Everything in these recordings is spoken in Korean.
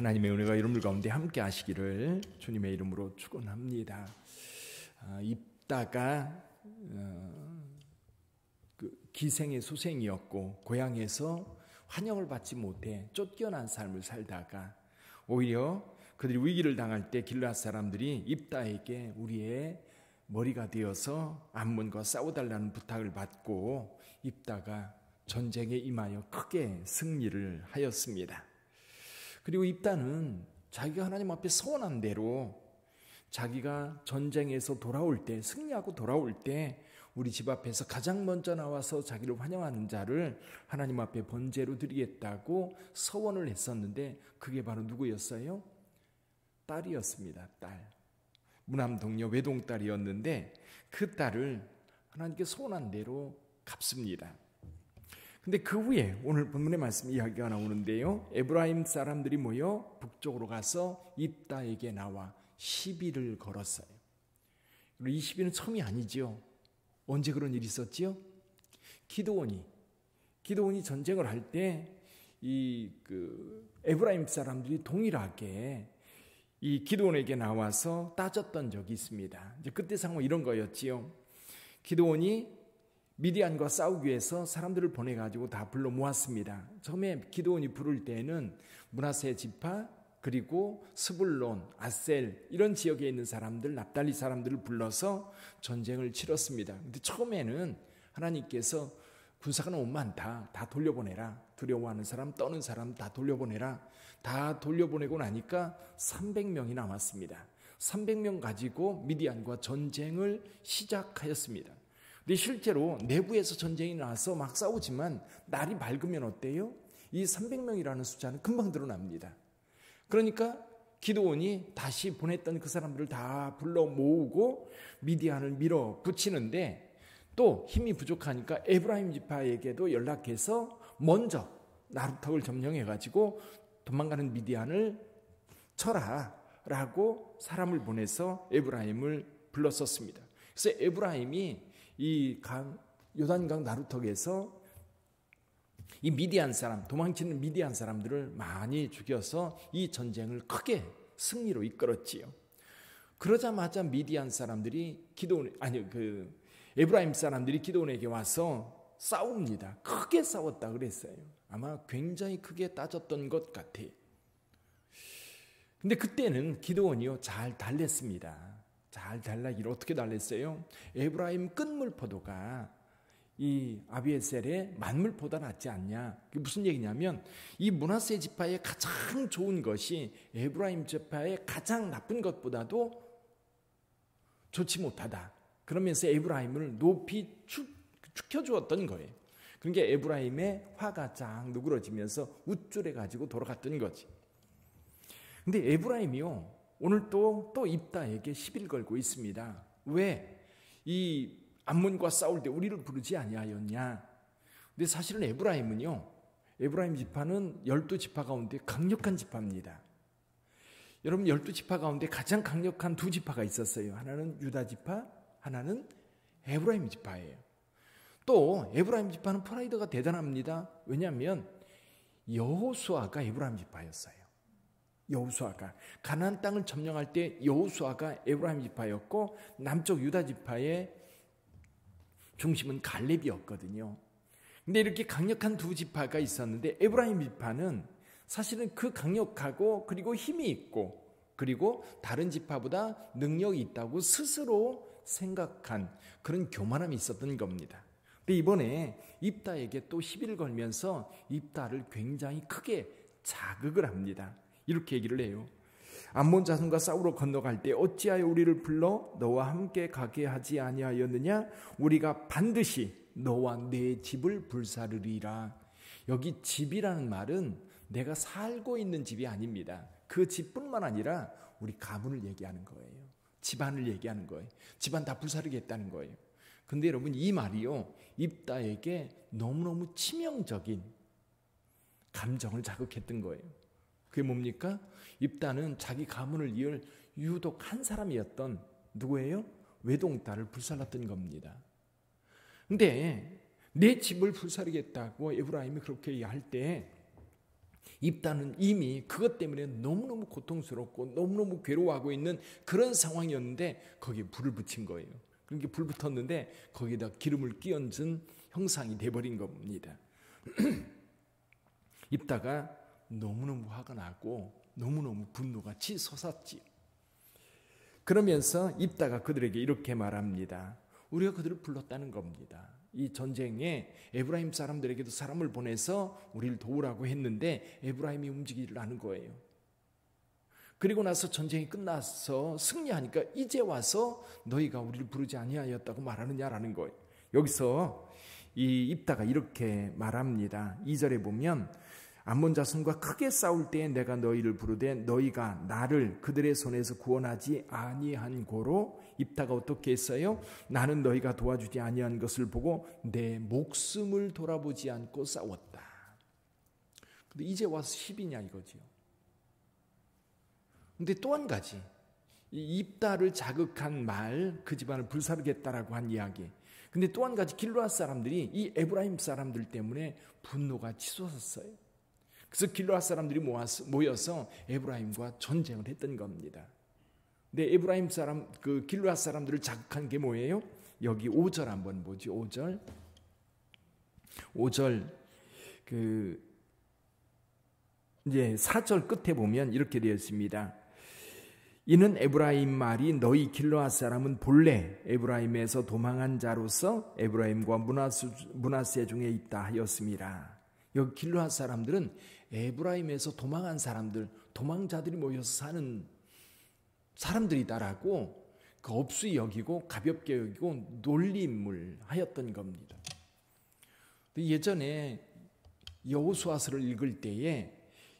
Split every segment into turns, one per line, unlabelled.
하나님의 은혜가 여러분들 가운데 함께 하시기를 주님의 이름으로 축원합니다. 입다가 기생의 소생이었고 고향에서 환영을 받지 못해 쫓겨난 삶을 살다가 오히려 그들이 위기를 당할 때 길앗 사람들이 입다에게 우리의 머리가 되어서 암몬과 싸워달라는 부탁을 받고 입다가 전쟁에 임하여 크게 승리를 하였습니다. 그리고 입다는 자기가 하나님 앞에 서원한 대로 자기가 전쟁에서 돌아올 때, 승리하고 돌아올 때 우리 집 앞에서 가장 먼저 나와서 자기를 환영하는 자를 하나님 앞에 번제로 드리겠다고 서원을 했었는데 그게 바로 누구였어요? 딸이었습니다. 딸. 무남동녀 외동딸이었는데 그 딸을 하나님께 서원한 대로 갚습니다. 근데 그 후에 오늘 본문의 말씀 이야기가 나오는데요. 에브라임 사람들이 모여 북쪽으로 가서 입다에게 나와 시비를 걸었어요. 이 시비는 처음이 아니죠. 언제 그런 일이 있었지요? 기드온이 전쟁을 할 때 에브라임 사람들이 동일하게 이 기드온에게 나와서 따졌던 적이 있습니다. 이제 그때 상황은 이런 거였지요. 기드온이 미디안과 싸우기 위해서 사람들을 보내가지고 다 불러 모았습니다. 처음에 기드온이 부를 때는 므낫세 지파 그리고 스불론, 아셀 이런 지역에 있는 사람들, 납달리 사람들을 불러서 전쟁을 치렀습니다. 근데 처음에는 하나님께서 군사가 너무 많다. 다 돌려보내라. 두려워하는 사람, 떠는 사람 다 돌려보내라. 다 돌려보내고 나니까 300명이 남았습니다. 300명 가지고 미디안과 전쟁을 시작하였습니다. 근데 실제로 내부에서 전쟁이 나서 막 싸우지만 날이 밝으면 어때요? 이 300명이라는 숫자는 금방 드러납니다. 그러니까 기드온이 다시 보냈던 그 사람들을 다 불러 모으고 미디안을 밀어붙이는데 또 힘이 부족하니까 에브라임 지파에게도 연락해서 먼저 나루턱을 점령해가지고 도망가는 미디안을 쳐라라고 사람을 보내서 에브라임을 불렀었습니다. 그래서 에브라임이 이 요단강 나루턱에서 이 미디안 사람, 도망치는 미디안 사람들을 많이 죽여서 이 전쟁을 크게 승리로 이끌었지요. 그러자마자 미디안 사람들이 에브라임 사람들이 기드온에게 와서 싸웁니다. 크게 싸웠다 그랬어요. 아마 굉장히 크게 따졌던 것 같아요. 근데 그때는 기드온이요 잘 달랬습니다. 잘 달라기를 어떻게 달랬어요? 에브라임 끝물포도가 이 아비에셀의 만물보다 낫지 않냐? 그게 무슨 얘기냐면 이 므낫세 지파의 가장 좋은 것이 에브라임 지파의 가장 나쁜 것보다도 좋지 못하다. 그러면서 에브라임을 높이 축혀주었던 거예요. 그러니까 에브라임의 화가 쫙 누그러지면서 우쭐해가지고 돌아갔던 거지. 근데 에브라임이요 오늘 또 입다에게 시비를 걸고 있습니다. 왜? 이 암몬과 싸울 때 우리를 부르지 아니하였냐? 근데 사실은 에브라임 지파는 12지파 가운데 강력한 지파입니다. 여러분 12지파 가운데 가장 강력한 두 지파가 있었어요. 하나는 유다 지파, 하나는 에브라임 지파예요. 또 에브라임 지파는 프라이드가 대단합니다. 왜냐하면 여호수아가 에브라임 지파였어요. 여호수아가 가나안 땅을 점령할 때 여호수아가 에브라임 지파였고 남쪽 유다 지파의 중심은 갈렙이었거든요. 근데 이렇게 강력한 두 지파가 있었는데 에브라임 지파는 사실은 그 강력하고 그리고 힘이 있고 그리고 다른 지파보다 능력이 있다고 스스로 생각한 그런 교만함이 있었던 겁니다. 근데 이번에 입다에게 또 시비를 걸면서 입다를 굉장히 크게 자극을 합니다. 이렇게 얘기를 해요. 암몬 자손과 싸우러 건너갈 때 어찌하여 우리를 불러 너와 함께 가게 하지 아니하였느냐? 우리가 반드시 너와 내 집을 불사르리라. 여기 집이라는 말은 내가 살고 있는 집이 아닙니다. 그 집뿐만 아니라 우리 가문을 얘기하는 거예요. 집안을 얘기하는 거예요. 집안 다 불사르겠다는 거예요. 근데 여러분 이 말이요 입다에게 너무너무 치명적인 감정을 자극했던 거예요. 그게 뭡니까? 입다는 자기 가문을 이을 유독 한 사람이었던 누구예요? 외동딸을 불살랐던 겁니다. 근데 내 집을 불사르겠다고 에브라임이 그렇게 할 때 입다는 이미 그것 때문에 너무너무 고통스럽고 너무너무 괴로워하고 있는 그런 상황이었는데 거기에 불을 붙인 거예요. 그러니까 불 붙었는데 거기다 기름을 끼얹은 형상이 돼버린 겁니다. 입다가 너무너무 화가 나고 너무너무 분노가 치솟았지. 그러면서 입다가 그들에게 이렇게 말합니다. 우리가 그들을 불렀다는 겁니다. 이 전쟁에 에브라임 사람들에게도 사람을 보내서 우리를 도우라고 했는데 에브라임이 움직이질 않은 거예요. 그리고 나서 전쟁이 끝나서 승리하니까 이제 와서 너희가 우리를 부르지 아니하였다고 말하느냐라는 거예요. 여기서 이 입다가 이렇게 말합니다. 2절에 보면 암몬 자손과 크게 싸울 때에 내가 너희를 부르되 너희가 나를 그들의 손에서 구원하지 아니한 고로 입다가 어떻게 했어요? 나는 너희가 도와주지 아니한 것을 보고 내 목숨을 돌아보지 않고 싸웠다. 근데 이제 와서 10이냐 이거지요. 근데 또 한 가지, 이 입다를 자극한 말, 그 집안을 불사르겠다라고 한 이야기. 근데 또 한 가지, 길르앗 사람들이 이 에브라임 사람들 때문에 분노가 치솟았어요. 그래서 길르앗 사람들이 모여서 에브라임과 전쟁을 했던 겁니다. 근데 에브라임 사람, 그 길르앗 사람들을 자극한 게 뭐예요? 여기 5절 한번 보죠. 5절 이제 4절 끝에 보면 이렇게 되어 있습니다. 이는 에브라임 말이 너희 길르앗 사람은 본래 에브라임에서 도망한 자로서 에브라임과 므낫세 중에 있다 하였습니다. 여기 길르앗 사람들은 에브라임에서 도망한 사람들, 도망자들이 모여서 사는 사람들이다라고 그 업수히 여기고 가볍게 여기고 놀림을 하였던 겁니다. 예전에 여호수아서를 읽을 때에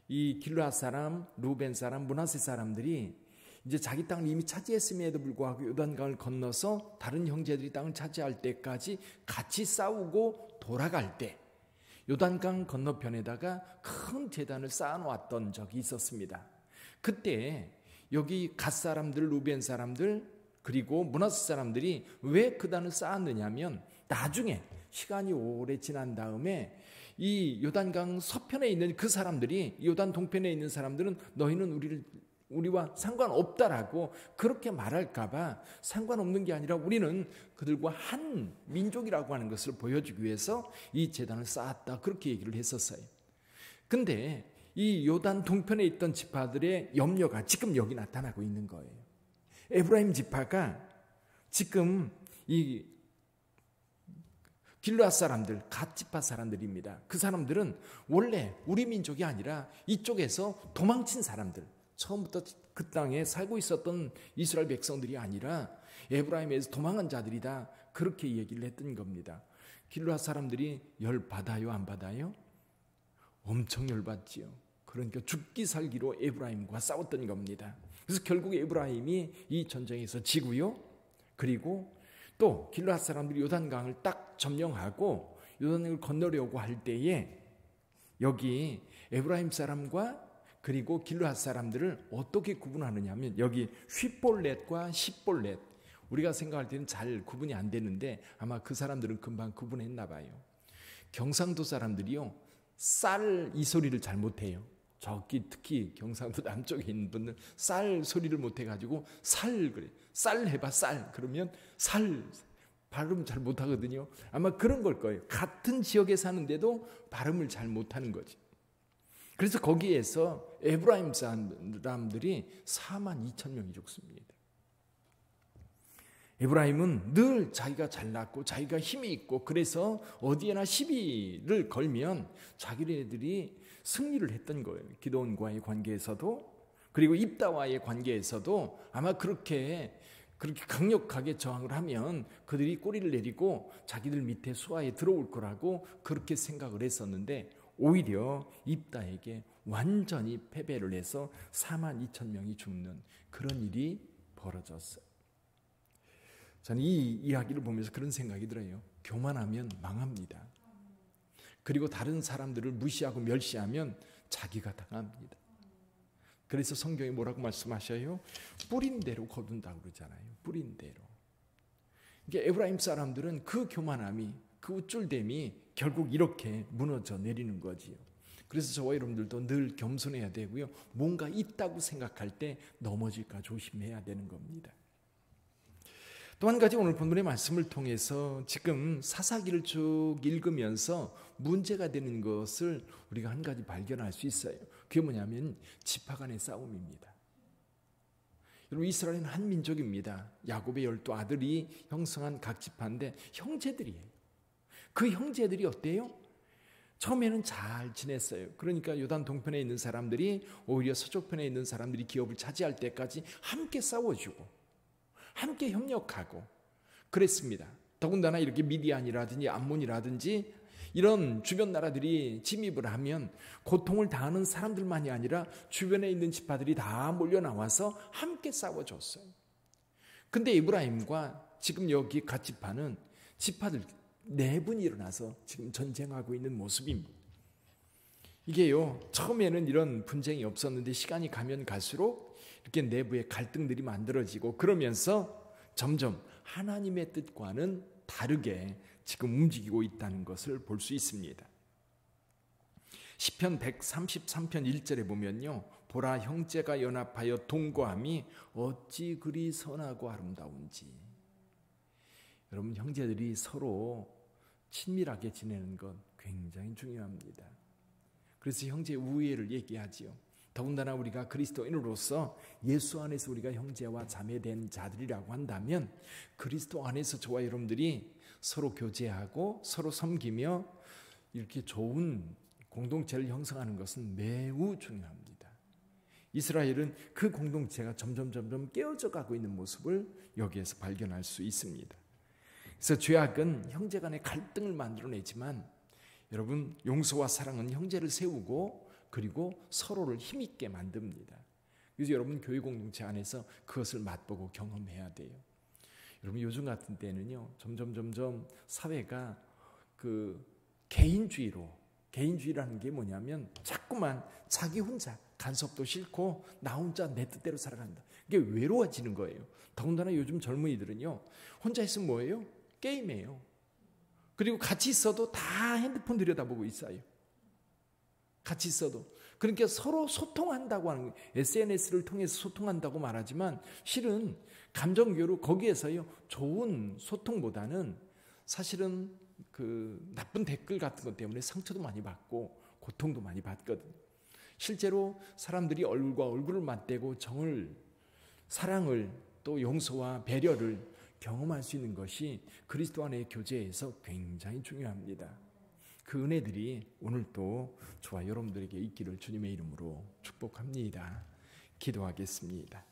이 길르앗 사람, 루벤 사람, 므낫세 사람들이 이제 자기 땅을 이미 차지했음에도 불구하고 요단강을 건너서 다른 형제들이 땅을 차지할 때까지 같이 싸우고 돌아갈 때 요단강 건너편에다가 큰 제단을 쌓아놓았던 적이 있었습니다. 그때 여기 갓 사람들, 루벤 사람들, 그리고 므낫세 사람들이 왜 그 단을 쌓았느냐면 나중에 시간이 오래 지난 다음에 이 요단강 서편에 있는 그 사람들이, 요단 동편에 있는 사람들은 너희는 우리와 상관없다라고 그렇게 말할까봐 상관없는 게 아니라 우리는 그들과 한 민족이라고 하는 것을 보여주기 위해서 이 제단을 쌓았다, 그렇게 얘기를 했었어요. 근데 이 요단 동편에 있던 지파들의 염려가 지금 여기 나타나고 있는 거예요. 에브라임 지파가 지금 이 길르앗 사람들, 갓 지파 사람들입니다. 그 사람들은 원래 우리 민족이 아니라 이쪽에서 도망친 사람들, 처음부터 그 땅에 살고 있었던 이스라엘 백성들이 아니라 에브라임에서 도망한 자들이다, 그렇게 얘기를 했던 겁니다. 길르앗 사람들이 열 받아요, 안 받아요? 엄청 열받지요. 그러니까 죽기 살기로 에브라임과 싸웠던 겁니다. 그래서 결국 에브라임이 이 전쟁에서 지고요. 그리고 또 길르앗 사람들이 요단강을 딱 점령하고 요단강을 건너려고 할 때에 여기 에브라임 사람과 그리고 길르앗 사람들을 어떻게 구분하느냐 하면 여기 휘볼렛과 십볼렛, 우리가 생각할 때는 잘 구분이 안 되는데 아마 그 사람들은 금방 구분했나 봐요. 경상도 사람들이요, 쌀 이 소리를 잘 못해요. 저기 특히 경상도 남쪽에 있는 분들 쌀 소리를 못해가지고 살 그래, 쌀 해봐 쌀 그러면 살 발음 잘 못하거든요. 아마 그런 걸 거예요. 같은 지역에 사는데도 발음을 잘 못하는 거지. 그래서 거기에서 에브라임 사람들이 42,000명이 죽습니다. 에브라임은 늘 자기가 잘났고 자기가 힘이 있고 그래서 어디에나 시비를 걸면 자기네들이 승리를 했던 거예요. 기드온과의 관계에서도, 그리고 입다와의 관계에서도 아마 그렇게 강력하게 저항을 하면 그들이 꼬리를 내리고 자기들 밑에 수하에 들어올 거라고 그렇게 생각을 했었는데 오히려 입다에게 완전히 패배를 해서 42,000명이 죽는 그런 일이 벌어졌어요. 저는 이 이야기를 보면서 그런 생각이 들어요. 교만하면 망합니다. 그리고 다른 사람들을 무시하고 멸시하면 자기가 당합니다. 그래서 성경이 뭐라고 말씀하셔요? 뿌린 대로 거둔다고 그러잖아요. 뿌린 대로. 이게 에브라임 사람들은 그 교만함이, 그 우쭐됨이 결국 이렇게 무너져 내리는 거지요. 그래서 저와 여러분들도 늘 겸손해야 되고요. 뭔가 있다고 생각할 때 넘어질까 조심해야 되는 겁니다. 또 한 가지 오늘 본문의 말씀을 통해서 지금 사사기를 쭉 읽으면서 문제가 되는 것을 우리가 한 가지 발견할 수 있어요. 그게 뭐냐면 지파 간의 싸움입니다. 여러분, 이스라엘은 한 민족입니다. 야곱의 12아들이 형성한 각 지파인데 형제들이에요. 그 형제들이 어때요? 처음에는 잘 지냈어요. 그러니까 요단 동편에 있는 사람들이 오히려 서쪽편에 있는 사람들이 기업을 차지할 때까지 함께 싸워주고 함께 협력하고 그랬습니다. 더군다나 이렇게 미디안이라든지 암몬이라든지 이런 주변 나라들이 침입을 하면 고통을 당하는 사람들만이 아니라 주변에 있는 지파들이 다 몰려 나와서 함께 싸워줬어요. 근데 에브라임과 지금 여기 갓 지파는 지파들 4분이 일어나서 지금 전쟁하고 있는 모습입니다. 이게요, 처음에는 이런 분쟁이 없었는데 시간이 가면 갈수록 이렇게 내부에 갈등들이 만들어지고 그러면서 점점 하나님의 뜻과는 다르게 지금 움직이고 있다는 것을 볼 수 있습니다. 시편 133편 1절에 보면요, 보라 형제가 연합하여 동거함이 어찌 그리 선하고 아름다운지. 여러분, 형제들이 서로 친밀하게 지내는 것 굉장히 중요합니다. 그래서 형제 우애를 얘기하지요. 더군다나 우리가 그리스도인으로서 예수 안에서 우리가 형제와 자매된 자들이라고 한다면 그리스도 안에서 저와 여러분들이 서로 교제하고 서로 섬기며 이렇게 좋은 공동체를 형성하는 것은 매우 중요합니다. 이스라엘은 그 공동체가 점점 깨어져 가고 있는 모습을 여기에서 발견할 수 있습니다. 그래서 죄악은 형제 간의 갈등을 만들어내지만 여러분, 용서와 사랑은 형제를 세우고 그리고 서로를 힘있게 만듭니다. 그래서 여러분, 교회 공동체 안에서 그것을 맛보고 경험해야 돼요. 여러분, 요즘 같은 때는요, 점점 사회가 그 개인주의라는 게 뭐냐면 자꾸만 자기 혼자 간섭도 싫고 나 혼자 내 뜻대로 살아간다. 이게 외로워지는 거예요. 더군다나 요즘 젊은이들은요, 혼자 있으면 뭐예요? 게임이에요. 그리고 같이 있어도 다 핸드폰 들여다보고 있어요. 같이 있어도. 그러니까 서로 소통한다고 하는 거예요. SNS를 통해서 소통한다고 말하지만 실은 감정교류 거기에서요, 좋은 소통보다는 사실은 그 나쁜 댓글 같은 것 때문에 상처도 많이 받고 고통도 많이 받거든요. 실제로 사람들이 얼굴과 얼굴을 맞대고 정을, 사랑을, 또 용서와 배려를 경험할 수 있는 것이 그리스도 안의 교제에서 굉장히 중요합니다. 그 은혜들이 오늘 또 저와 여러분들에게 있기를 주님의 이름으로 축복합니다. 기도하겠습니다.